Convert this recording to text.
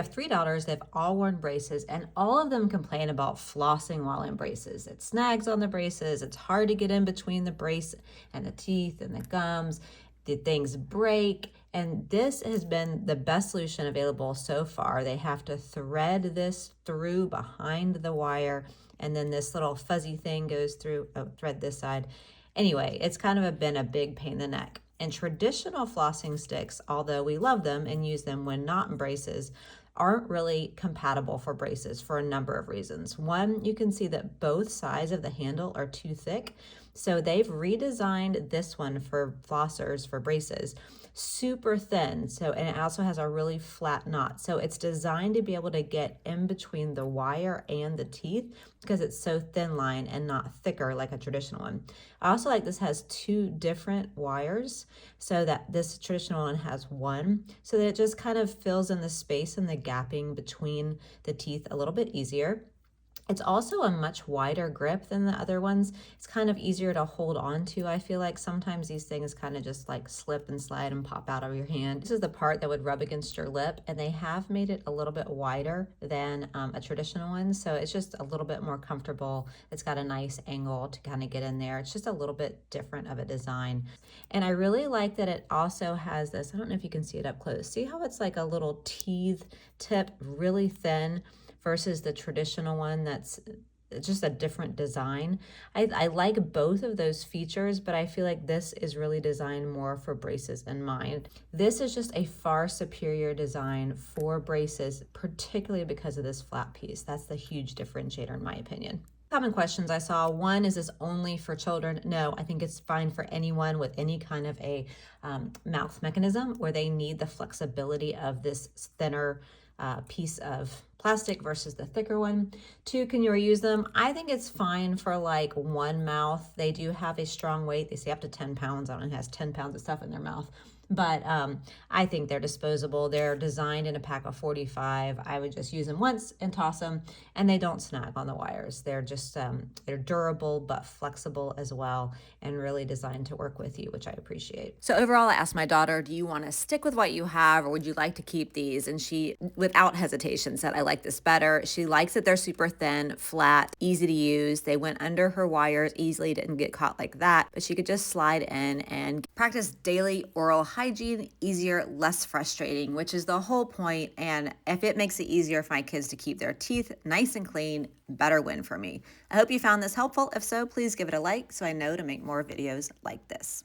I have 3 daughters. They've all worn braces, and all of them complain about flossing while in braces. It snags on the braces. It's hard to get in between the brace and the teeth and the gums. The things break. And this has been the best solution available so far. They have to thread this through behind the wire, and then this little fuzzy thing goes through, thread this side. Anyway, it's kind of been a big pain in the neck. And traditional flossing sticks, although we love them and use them when not in braces, aren't really compatible for braces for a number of reasons. One, you can see that both sides of the handle are too thick. So they've redesigned this one for flossers, for braces, super thin. So, and it also has a really flat knot. So it's designed to be able to get in between the wire and the teeth because it's so thin line and not thicker like a traditional one. I also like this has 2 different wires so that this traditional one has one, so that it just kind of fills in the space and the gapping between the teeth a little bit easier. It's also a much wider grip than the other ones. It's kind of easier to hold on to. I feel like sometimes these things kind of just like slip and slide and pop out of your hand. This is the part that would rub against your lip, and they have made it a little bit wider than a traditional one. So it's just a little bit more comfortable. It's got a nice angle to kind of get in there. It's just a little bit different of a design. And I really like that it also has this, I don't know if you can see it up close. See how it's like a little teeth tip, really thin, versus the traditional one that's just a different design. I like both of those features, but I feel like this is really designed more for braces in mind. This is just a far superior design for braces, particularly because of this flat piece. That's the huge differentiator in my opinion. Common questions I saw. One, is this only for children? No, I think it's fine for anyone with any kind of a mouth mechanism where they need the flexibility of this thinner piece of plastic versus the thicker one. 2, can you reuse them? I think it's fine for like one mouth. They do have a strong weight. They say up to 10 pounds. I don't know, it has 10 pounds of stuff in their mouth. But I think they're disposable. They're designed in a pack of 45. I would just use them once and toss them, and they don't snag on the wires. They're just, they're durable but flexible as well, and really designed to work with you, which I appreciate. So overall, I asked my daughter, do you want to stick with what you have, or would you like to keep these? And she, without hesitation, said, I like this better. She likes that they're super thin, flat, easy to use. They went under her wires easily, didn't get caught like that, but she could just slide in and practice daily oral hygiene, easier, less frustrating, which is the whole point. And if it makes it easier for my kids to keep their teeth nice and clean, better win for me. I hope you found this helpful. If so, please give it a like so I know to make more videos like this.